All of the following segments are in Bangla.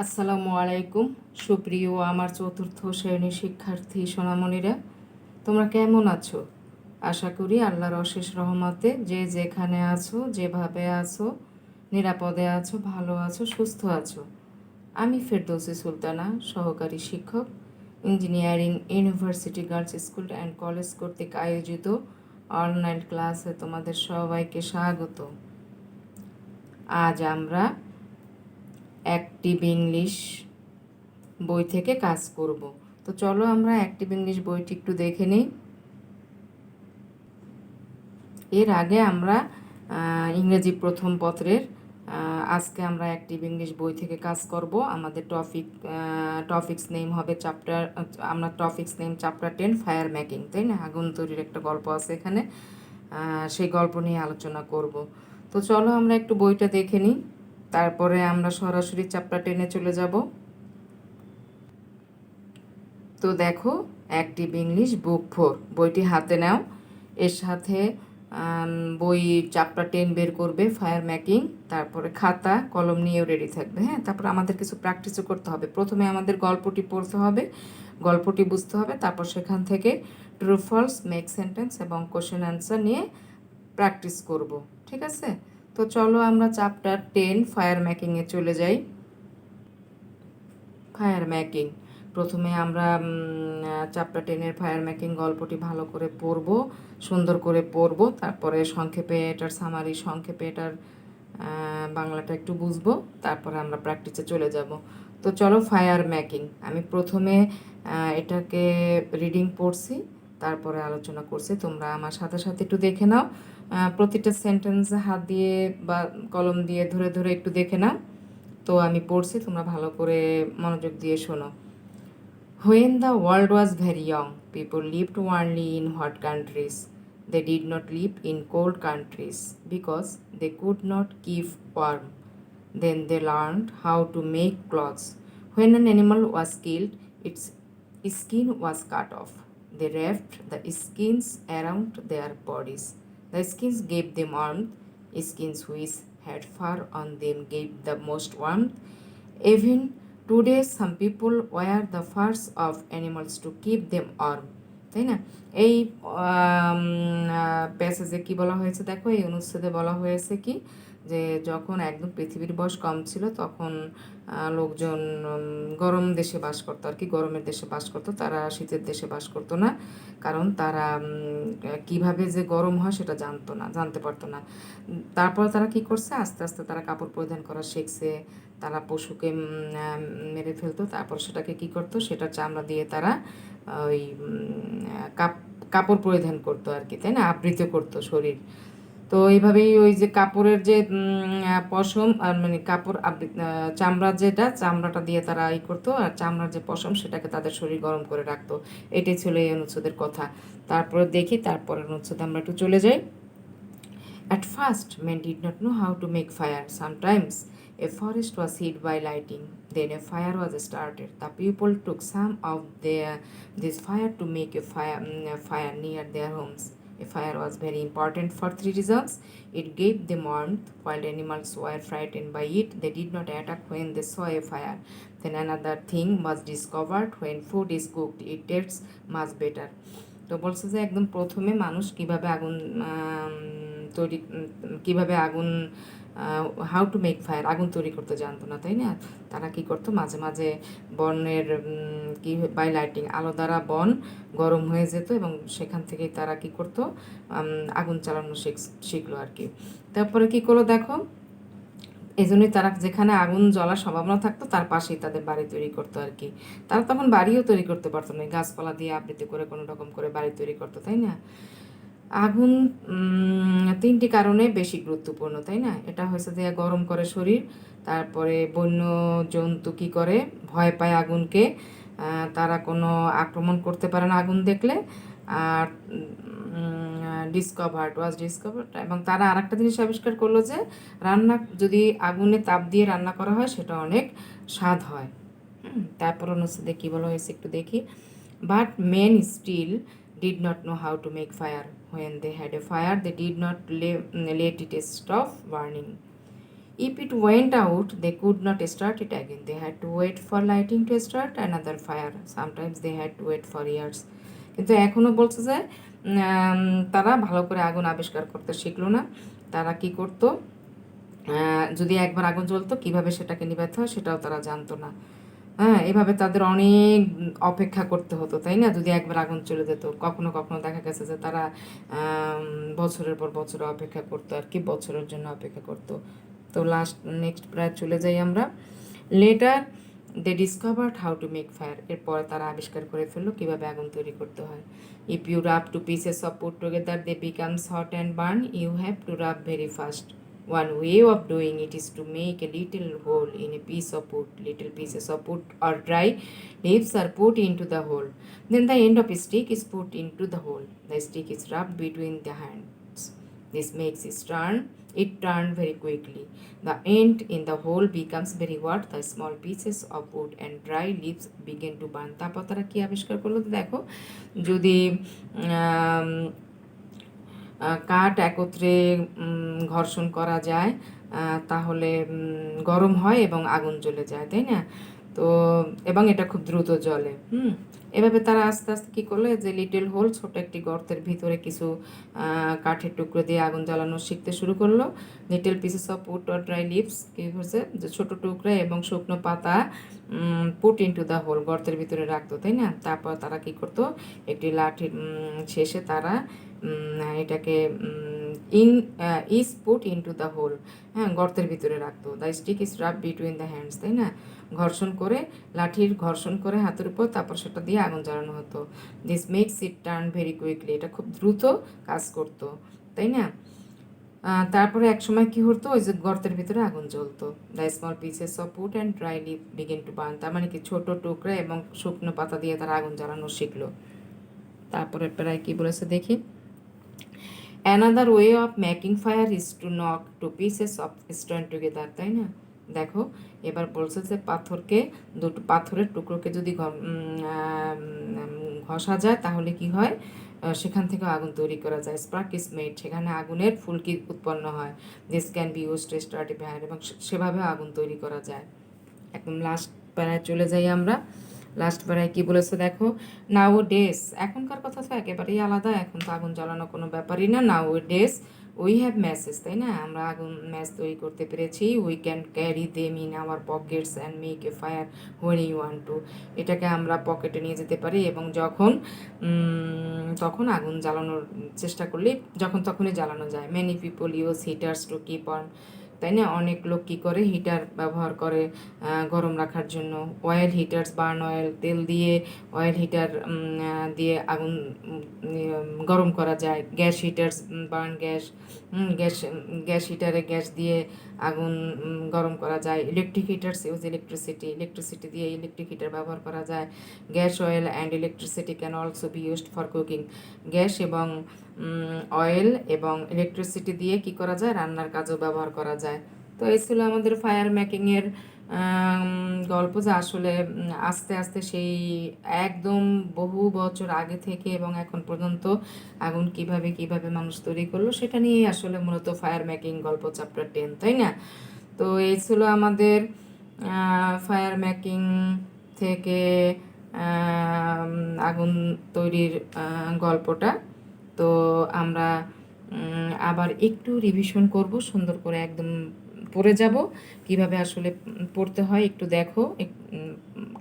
আসসালামু আলাইকুম। সুপ্রিয় আমার চতুর্থ শ্রেণীর শিক্ষার্থী সোনামণিরা, তোমরা কেমন আছো? আশা করি আল্লাহর অশেষ রহমতে যে যেখানে আছো, যেভাবে আছো, নিরাপদে আছো, ভালো আছো, সুস্থ আছো। আমি ফেরদৌসী সুলতানা, সহকারী শিক্ষক, engineering university girls school and college কর্তৃক আয়োজিত অনলাইন ক্লাসে তোমাদের সবাইকে স্বাগত। আজ আমরা অ্যাক্টিভ ইংলিশ বই থেকে কাজ করব। তো চলো আমরা অ্যাক্টিভ ইংলিশ বইটি একটু দেখে নিই। এর আগে আমরা ইংরেজি প্রথম পত্রের আজকে আমরা অ্যাক্টিভ ইংলিশ বই থেকে কাজ করব। আমাদের টপিক্স নেম হবে আমরা topics name chapter 10 fire making, তাই না? আগুন তৈরির একটা গল্প আছে এখানে, সেই গল্প নিয়ে আলোচনা করব। তো চলো আমরা একটু বইটা দেখে নিই, তারপরে আমরা সরাসরি চ্যাপ্টার 10-এ চলে যাব। তো দেখো, অ্যাক্টিভ ইংলিশ বুক 4 বইটি হাতে নাও। এর সাথে বই চ্যাপ্টার 10 বের করবে, ফায়ার মেকিং, তারপরে খাতা কলম নিয়েও রেডি থাকবে। হ্যাঁ, তারপর আমাদের কিছু প্র্যাকটিসও করতে হবে। প্রথমে আমাদের গল্পটি পড়তে হবে, গল্পটি বুঝতে হবে, তারপর সেখান থেকে ট্রু ফলস, মেক সেন্টেন্স এবং কোশ্চেন অ্যান্সার নিয়ে প্র্যাকটিস করব। ঠিক আছে? তো চলো আমরা চ্যাপ্টার 10 ফায়ার মেকিংয়ে চলে যাই। ফায়ার মেকিং, প্রথমে আমরা চ্যাপ্টার 10-এর ফায়ার মেকিং গল্পটি ভালো করে পড়ব, সুন্দর করে পড়ব, তারপরে সংক্ষেপে এটার সামারি, সংক্ষেপে এটার বাংলাটা একটু বুঝবো, তারপরে আমরা প্র্যাকটিসে চলে যাব। তো চলো, ফায়ার মেকিং। আমি প্রথমে এটাকে রিডিং পড়ছি, তারপরে আলোচনা করছি। তোমরা আমার সাথে সাথে একটু দেখে নাও, প্রতিটা সেন্টেন্স হাত দিয়ে বা কলম দিয়ে ধরে ধরে একটু দেখে নাও। তো আমি পড়ছি, তোমরা ভালো করে মনোযোগ দিয়ে শোনো। When the world was very young, people lived only in hot countries. They did not live in cold countries because they could not keep warm. Then they learned how to make clothes. When an animal was killed, its skin was cut off. They wrapped the skins around their bodies. The skins gave them warmth. Skins which had fur on them gave the most warmth. Even today, some people wear the furs of animals to keep them warm. তাই না? এই প্যাসেজে কি বলা হয়েছে দেখো, এই অনুচ্ছেদে বলা হয়েছে কি, যে যখন একদম পৃথিবীর বয়স কম ছিল তখন লোকজন গরম দেশে বাস করতো আর কি, গরমের দেশে বাস করতো, তারা শীতের দেশে বাস করতো না, কারণ তারা কিভাবে যে গরম হয় সেটা জানতে পারতো না। তারপর তারা কি করছে, আস্তে আস্তে তারা কাপড় পরিধান করা শিখছে। তারা পশুকে মেরে ফেলতো, তারপর সেটাকে কি করতো, সেটা চামড়া দিয়ে তারা ওই কাপড় পরিধান করতো আর কি, তাই না? আবৃত করতো শরীর। তো এইভাবেই ওই যে কাপড়ের যে পশম আর মানে কাপড় চামড়া, চামড়াটা দিয়ে তারা করতো, আর চামড়ার যে পশম সেটাকে তাদের শরীর গরম করে রাখতো। এটাই ছিল এই অনুচ্ছেদের কথা। তারপরে দেখি, তারপরের অনুচ্ছেদে আমরা একটু চলে যাই। At first, men did not know how to make fire. Sometimes a forest was hit by lightning. Then a fire was started. The people took some of this fire to make a fire near their homes. A fire was very important for three reasons. It gave them warmth. While animals were frightened by it, they did not attack when they saw a fire. Then another thing was discovered: when food is cooked, it tastes much better. তো বলছে যে একদম প্রথমে মানুষ কিভাবে আগুন তৈরি, কিভাবে আগুন, হাউ টু মেক ফায়ার, আগুন তৈরি করতে জানতো না, তাই না? তারা কি করতো, মাঝে মাঝে বনের কি বাই লাইটিং, আলো দ্বারা বন গরম হয়ে যেত এবং সেখান থেকেই তারা কি করতো, আগুন চালানো শিখলো আর কি। তারপরে কি করলো দেখো, এই জন্যই তারা যেখানে আগুন জ্বলার সম্ভাবনা থাকতো তার পাশেই তাদের বাড়ি তৈরি করতো আর কি। তারা তখন বাড়িও তৈরি করতে পারতো না, গাছপালা দিয়ে আবৃত্তি করে কোনো রকম করে বাড়ি তৈরি করতো, তাই না? আগুন তিনটি কারণে বেশি গুরুত্বপূর্ণ, তাই না? এটা হয়েছে যে গরম করে শরীর, তারপরে বন্য জন্তু কি করে, ভয় পায় আগুনকে, তারা কোনো আক্রমণ করতে পারে না আগুন দেখলে। আর ডিসকভার্ড এবং তারা আরেকটা জিনিস আবিষ্কার করলো যে রান্না যদি আগুনে তাপ দিয়ে রান্না করা হয় সেটা অনেক স্বাদ হয়। তারপর অনুচ্ছেদে কী বলা হয়েছে একটু দেখি। But men still did not know how to make fire. When they had a fire, they did not let it stop burning. If it went out, they could not start it again. They had to wait for lighting to start another fire. Sometimes they had to wait for years. কিন্তু এখনও বলছে যে তারা ভালো করে আগুন আবিষ্কার করতে শিখলো না। তারা কি করতো, যদি একবার আগুন জ্বলতো কীভাবে সেটাকে নিভাতে হয় সেটাও তারা জানতো না। হ্যাঁ, এভাবে তাদের অনেক অপেক্ষা করতে হতো, তাই না? যদি একবার আগুন চলে যেত, কখনো কখনো দেখা গেছে যে তারা বছরের পর বছর অপেক্ষা করতো আর কি, বছরের জন্য অপেক্ষা করতো। তো নেক্সট প্রায় চলে যাই আমরা। Later they discovered how to make fire. এরপরে তারা আবিষ্কার করে ফেললো কীভাবে আগুন তৈরি করতে হয়। If you rub two pieces of put together they becomes hot and burn, you have to rub very fast. One way of doing it is to make a little hole in a piece of wood. Little pieces of wood or dry leaves are put into the hole. Then the end of a stick is put into the hole. The stick is rubbed between the hands. This makes it turn very quickly. The end in the hole becomes very hot. The small pieces of wood and dry leaves begin to burn. তারপর তারা কি আবিষ্কার করলো দেখো, যদি কাঠ একত্রে ঘর্ষণ করা যায় তাহলে গরম হয় এবং আগুন জ্বলে যায়, তাই না? তো এবং এটা খুব দ্রুত জ্বলে। এভাবে তারা আস্তে আস্তে কী করলো, যে লিটল হোল, ছোট একটি গর্তের ভিতরে কিছু কাঠের টুকরো দিয়ে আগুন জ্বালানো শিখতে শুরু করলো। Little pieces of wood or dry leaves, কী হচ্ছে যে ছোটো টুকরা এবং শুকনো পাতা পুট ইনটু দ্য হোল, গর্তের ভিতরে রাখতো, তাই না? তারপর তারা কী করতো, একটি লাঠির শেষে তারা এটাকে is put into the hole, হ্যাঁ, গর্তের ভিতরে রাখতো। The stick is rub between the hands, তাই না? ঘর্ষণ করে হাতের উপর, তারপর সেটা দিয়ে আগুন জ্বালানো হতো। This makes it turn very quickly, এটা খুব দ্রুত কাজ করতো, তাই না? তারপরে এক সময় কী হতো, ওই যে গর্তের ভিতরে আগুন জ্বলতো। The small pieces of wood and dry leave begin to burn, তার মানে কি ছোট টুকরা এবং শুকনো পাতা দিয়ে তারা আগুন জ্বালানো শিখলো। তারপরে প্রায় কী বলেছে দেখি। Another way of making fire is to knock two pieces of stone together, তাই না? দেখো, এবার বলছে যে পাথরের টুকরোকে যদি ঘষা যায় তাহলে কি হয়, সেখান থেকে আগুন তৈরি করা যায়। স্পার্ক ইজ মেড, সেখানে আগুনের ফুলকি উৎপন্ন হয়। This can be use to start A fire, এবং সেভাবে আগুন তৈরি করা যায়। একদম লাস্ট প্যারায় চলে যাই আমরা। লাস্ট প্যারায় কী বলেছে দেখো, নাও ডেস, এখনকার কথা তো একেবারেই আলাদা, এখন তো আগুন জ্বালানো কোনো ব্যাপারই না। Now does we have matches, তাই না? আমরা আগুন ম্যাচ তৈরি করতে পেরেছি। We can carry them in our pockets and make a fire when you want to, এটাকে আমরা পকেটে নিয়ে যেতে পারি এবং তখন আগুন জ্বালানোর চেষ্টা করলে যখন তখনই জ্বালানো যায়। Many people use hitters to keep on, তাই না? অনেক লোক কী করে, হিটার ব্যবহার করে গরম রাখার জন্য। অয়েল হিটার্স বার্ন অয়েল, তেল দিয়ে অয়েল হিটার দিয়ে আগুন গরম করা যায়। Gas heaters burn gas, gas হিটারে গ্যাস দিয়ে আগুন গরম করা যায়। ইলেকট্রিক হিটার্স ইউজ ইলেকট্রিসিটি দিয়ে ইলেকট্রিক হিটার ব্যবহার করা যায়। Gas oil and electricity can also be used for cooking, gas এবং অয়েল এবং ইলেকট্রিসিটি দিয়ে কি করা যায়, রান্নার কাজেও ব্যবহার করা যায়। তো এই ছিল আমাদের ফায়ার মেকিংয়ের গল্প, যা আসলে আস্তে আস্তে সেই একদম বহু বছর আগে থেকে এবং এখন পর্যন্ত আগুন কিভাবে মানুষ তৈরি করলো সেটা নিয়েই আসলে মূলত ফায়ার মেকিং গল্প চ্যাপ্টার 10, তাই না? তো এই ছিল আমাদের ফায়ার মেকিং থেকে আগুন তৈরির গল্পটা। তো আমরা আবার একটু রিভিশন করব, সুন্দর করে একদম পড়ে যাব। কিভাবে আসলে পড়তে হয় একটু দেখো,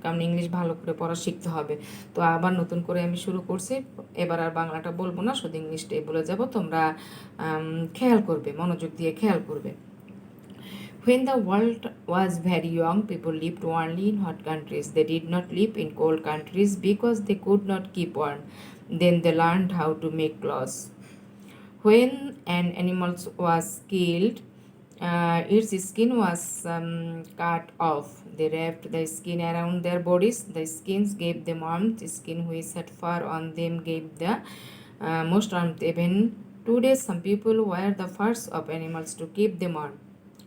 কারণ ইংলিশ ভালো করে পড়া শিখতে হবে। তো আবার নতুন করে আমি শুরু করছি। এবার আর বাংলাটা বলবো না, শুধু ইংলিশটাই বলে যাব। তোমরা খেয়াল করবে, মনোযোগ দিয়ে খেয়াল করবে। When the world was very young, people lived only in hot countries. They did not live in cold countries because they could not keep warm. Then they learned how to make clothes. When an animal was killed, its skin was cut off. They wrapped the skin around their bodies. The skins gave them warmth. The skin which had fur on them gave the most warmth. Even today, some people wear the furs of animals to keep them warm.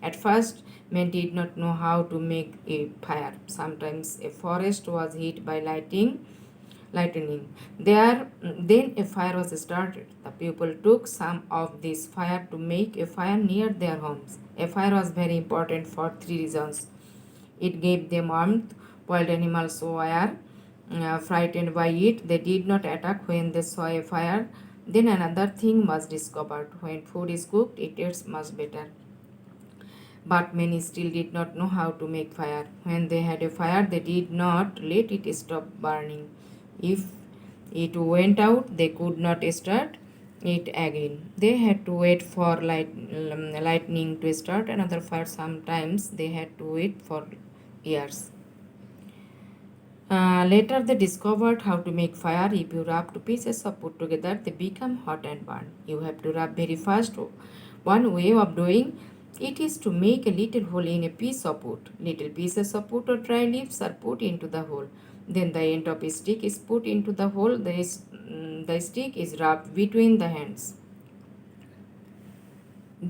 At first, men did not know how to make a fire. Sometimes a forest was heat by lightning. Then a fire was started. The people took some of this fire to make a fire near their homes. A fire was very important for three reasons. It gave them warmth. Wild animals were frightened by it. They did not attack when they saw a fire. Then another thing was discovered. When food is cooked, it tastes much better. But many still did not know how to make fire. When they had a fire, they did not let it stop burning. If it went out, they could not start it again. They had to wait for lightning to start another fire. Sometimes they had to wait for years. Later, they discovered how to make fire. If you rub two pieces of wood together, they become hot and burn. You have to rub very fast. One way of doing it is to make a little hole in a piece of wood. Little pieces of wood or dry leaves are put into the hole. Then the end of a stick is put into the hole. The stick is rubbed between the hands.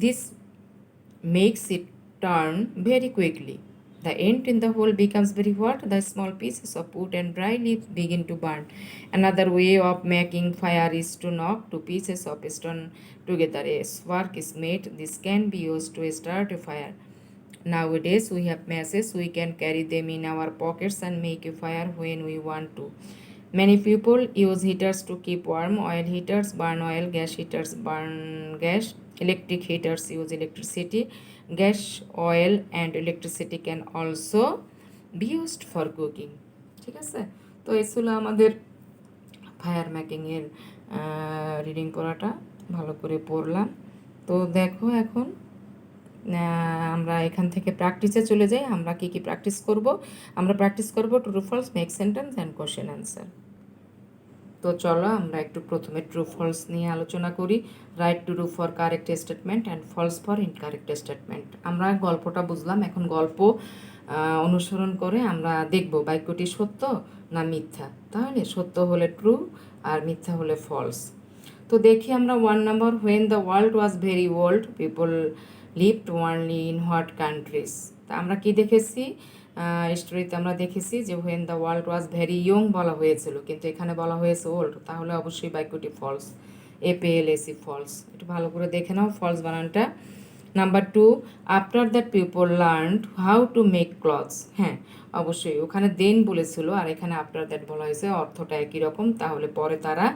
This makes it turn very quickly. The end in the hole becomes very hot. The small pieces of wood and dry leaves begin to burn. Another way of making fire is to knock two pieces of stone together. A spark is made. This can be used to start a fire. Nowadays, we have matches. We can carry them in our pockets and make a fire when we want to. Many people use heaters to keep warm. Oil heaters burn oil. Gas heaters burn gas. Electric heaters use electricity. Gas, oil, and electricity can also be used for cooking. ঠিক আছে, তো এই ছিল আমাদের ফায়ার মেকিংয়ের রিডিং পড়াটা ভালো করে পড়লাম। তো দেখো এখন আমরা এখান থেকে প্র্যাকটিসে চলে যাই। আমরা কি কি প্র্যাকটিস করব? আমরা প্র্যাকটিস করব true false, make sentence and question answer. তো চলো আমরা একটু প্রথমে ট্রু ফলস নিয়ে আলোচনা করি। Right true for correct statement and false for incorrect statement. আমরা গল্পটা বুঝলাম, এখন গল্প অনুসরণ করে আমরা দেখব বাক্যটি সত্য না মিথ্যা। তাহলে সত্য হলে ট্রু আর মিথ্যা হলে ফলস। তো দেখি আমরা 1 number, when the world was very old people lived only in what countries. তা আমরা কি দেখেছি স্টোরিতে? আমরা দেখেছি যে when the world was very young বলা হয়েছিল, কিন্তু এখানে বলা হয়েছে ওল্ড, তাহলে অবশ্যই বাক্যটি ফলস। APLSE false. একটু ভালো করে দেখে নাও ফলস বানানটা। Number 2, after that people learned how to make clothes. হ্যাঁ অবশ্যই, ওখানে দেন বলেছিল আর এখানে আফটার দ্যাট বলা হয়েছে, অর্থটা একই রকম। তাহলে পরে তারা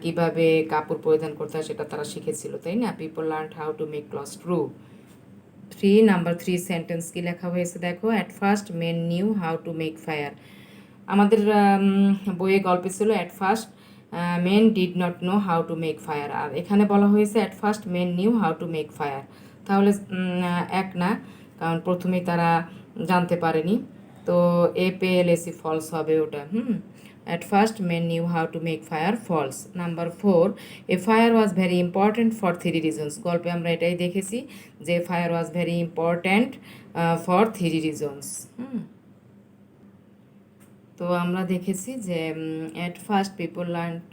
কিভাবে কাপড় পরিধান করতে হয় সেটা তারা শিখেছিল, তাই না? People learned how to make clothes, true. Number 3 sentence কি লেখা হয়েছে দেখো। At first men knew how to make fire. আমাদের বইয়ে গল্পে ছিল at first men did not know how to make fire, আর এখানে বলা হয়েছে at first men knew how to make fire. তাহলে এক না, কারণ প্রথমেই তারা জানতে পারেনি। তো APLSE ফলস হবে ওটা। At first men knew how to make fire, false. Number 4, a fire was very important for 3 reasons. গল্পে আমরা এটাই দেখেছি যে fire was very important for 3 reasons। তো আমরা দেখেছি যে at first people learned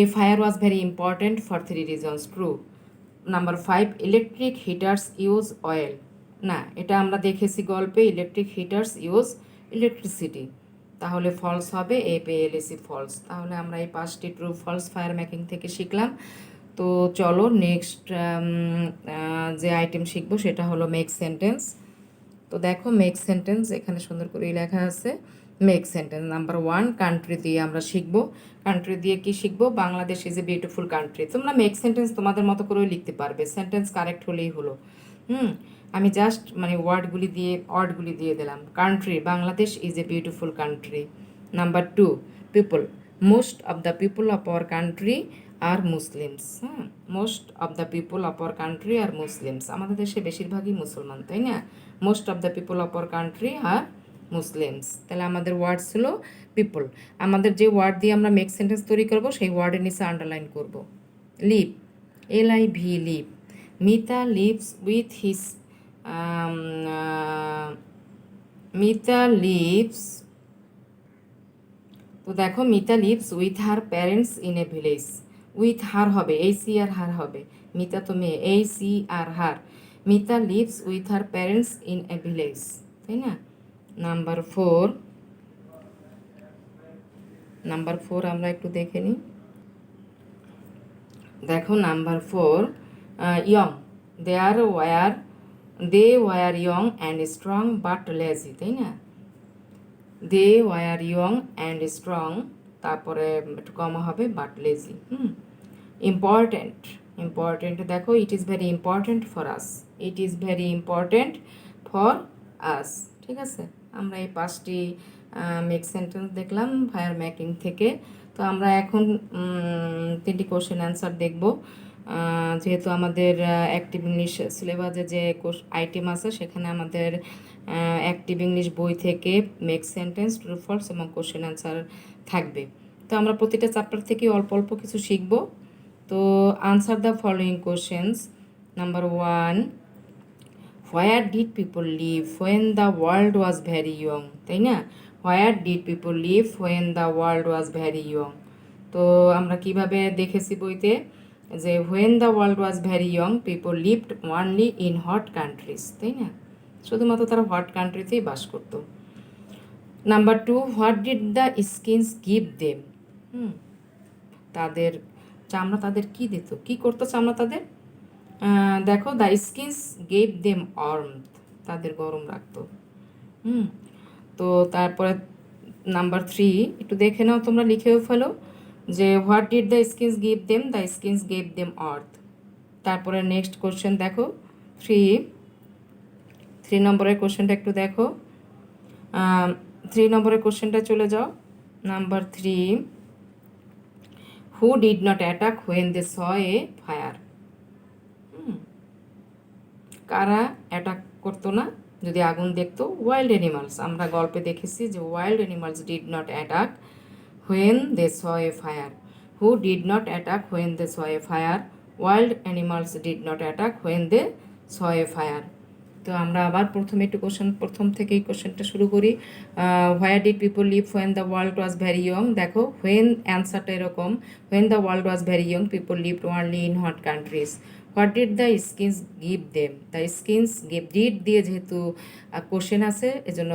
a fire was very important for 3 reasons, true. Number 5, electric heaters use oil. না, এটা আমরা দেখেছি গল্পে, ইলেকট্রিক হিটার্স ইউজ ইলেকট্রিসিটি, তাহলে ফলস হবে APLSE ফলস। তাহলে আমরা এই 5টি ট্রু ফলস ফায়ার মেকিং থেকে শিখলাম। তো চলো নেক্সট যে আইটেম শিখবো সেটা হলো মেক সেন্টেন্স। তো দেখো মেক সেন্টেন্স এখানে সুন্দর করে লেখা আছে। মেক সেন্টেন্স নাম্বার 1, কান্ট্রি দিয়ে আমরা শিখবো। কান্ট্রি দিয়ে কি শিখবো? Bangladesh is a beautiful country. তোমরা মেক সেন্টেন্স তোমাদের মতো করেও লিখতে পারবে, সেন্টেন্স কারেক্ট হলেই হলো। আমি জাস্ট মানে ওয়ার্ডগুলি দিয়ে দিলাম। Country, Bangladesh is a beautiful country. Number 2, people, most of the people of our country are Muslims. Most of the people of our country are Muslims. আমাদের দেশে বেশিরভাগই মুসলমান, তাই না? Most of the people of our country are Muslims. তাহলে আমাদের ওয়ার্ড ছিল পিপল। আমাদের যে ওয়ার্ড দিয়ে আমরা মেক সেন্টেন্স তৈরি করবো সেই ওয়ার্ডের নিচে আন্ডারলাইন করব। Live, LIV, live. Mita lives with his Mita lives, তো দেখো Mita lives with her parents in a village. With her হবে, AC আর হার হবে। মিতা তো মেয়ে, AC আর her. Mita lives with her parents in a village, তাই না? নাম্বার 4, নাম্বার 4 আমরা একটু দেখে নিই। দেখো number 4, young they were young and strong but lazy, তাই না? They were young and strong, তারপরে একটু কমা হবে বাট লেজি। ইম্পর্ট্যান্ট, ইম্পর্ট্যান্ট দেখো, it is very important for us, it is very important for us. ঠিক আছে, আমরা এই 5টি মেক সেন্টেন্স দেখলাম ফায়ার মেকিং থেকে। তো আমরা এখন 3টি কোশ্চেন অ্যান্সার দেখব। যেহেতু আমাদের অ্যাক্টিভ ইংলিশ সিলেবাসে যে আইটেম আছে সেখানে আমাদের অ্যাক্টিভ ইংলিশ বই থেকে মেক সেন্টেন্স, ট্রু ফলস এবং কোশ্চেন অ্যান্সার থাকবে। তো আমরা প্রতিটা চ্যাপ্টার থেকে অল্প অল্প কিছু শিখব। তো answer the following questions. Number 1, where did people leave when the world was very young, তাই না? Where did people leave when the world was very young. তো আমরা কিভাবে দেখেছি বইতে যে when the world was very young people lived only in hot countries, তাই না? শুধুমাত্র তারা হট কান্ট্রিতেই বাস করত। Number 2, what did the skins give them, তাদের চামড়া তাদের কি দিত, কি করতো চামড়া তাদের? দেখো, the skins gave them warmth, তাদের গরম রাখতো। তো তারপরে নাম্বার 3 একটু দেখে নাও, তোমরা লিখেও ফেলো যে what did the skins give them, the skins gave them earth. তারপরে নেক্সট কোশ্চেন দেখো, 3 নম্বরের কোশ্চেনটা একটু দেখো। 3 নম্বরের কোশ্চেনটা চলে যাও। Number 3, who did not attack when they saw a fire, কারা অ্যাটাক করতো না যদি আগুন দেখতো? Wild animals. আমরা গল্পে দেখেছি যে wild animals did not attack when they saw a fire. Who did not attack when they saw a fire? Wild animals did not attack when they saw a fire. তো আমরা আবার প্রথমে একটু প্রথম থেকে এই কোশ্চেনটা শুরু করি। Where did people leave when the world was very young? দেখো, হোয়েন অ্যান্সারটা এরকম, when the world was very young people lived only in hot countries. What did the skins give them? The skins give, did দিয়ে যেহেতু কোশ্চেন আছে এজন্য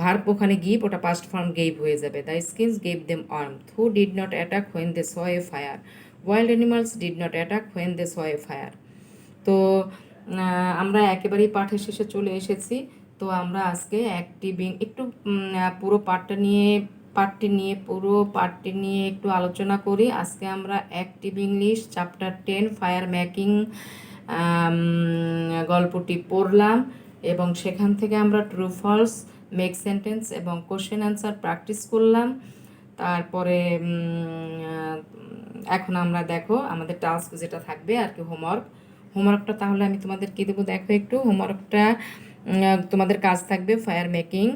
ভার্ব ওখানে গিভ, ওটা পাস্ট ফর্ম গেভ হয়ে যাবে। The skins gave them warmth. Who did not attack when they saw a fire? Wild animals did not attack when they saw a fire. তো আমরা একেবারেই পাঠের শেষে চলে এসেছি। তো আমরা আজকে অ্যাক্টিভিং একটু পুরো পার্টটি নিয়ে একটু আলোচনা করি। আজকে আমরা active English chapter 10 fire making গল্পটি পড়লাম এবং সেখান থেকে আমরা ট্রু ফলস, মেক সেন্টেন্স এবং কোশ্চেন অ্যান্সার প্র্যাকটিস করলাম। তারপরে এখন আমরা দেখো আমাদের টাস্ক যেটা থাকবে আর কি, হোমওয়ার্কটা তাহলে আমি তোমাদের কী দেবো দেখো একটু। হোমওয়ার্কটা তোমাদের কাজ থাকবে ফায়ার মেকিং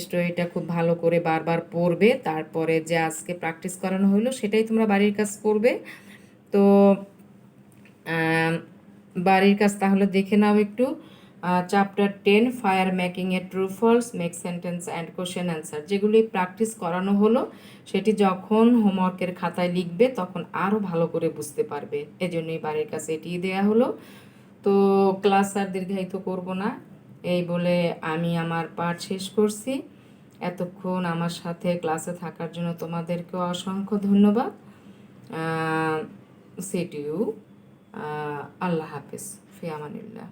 স্টোরিটা খুব ভালো করে বারবার পড়বে, তারপরে যে আজকে প্র্যাকটিস করানো হলো সেটাই তোমরা বাড়ির কাজ করবে। তো বাড়ির কাজ তাহলে দেখে নাও একটু। চ্যাপ্টার 10 ফায়ার মেকিং এর true false, make sentence and question answer যেগুলি প্র্যাকটিস করানো হলো সেটি যখন হোমওয়ার্কের খাতায় লিখবে তখন আরও ভালো করে বুঝতে পারবে, এজন্যই বাড়ির কাছে এটি দেয়া হলো। তো ক্লাস আর দীর্ঘায়িত করব না, এই বলে আমি আমার পাঠ শেষ করছি। এতক্ষণ আমার সাথে ক্লাসে থাকার জন্য তোমাদেরকেও অসংখ্য ধন্যবাদ। সি টু ইউ, আল্লাহ হাফিজ, ফি আমানিল্লাহ।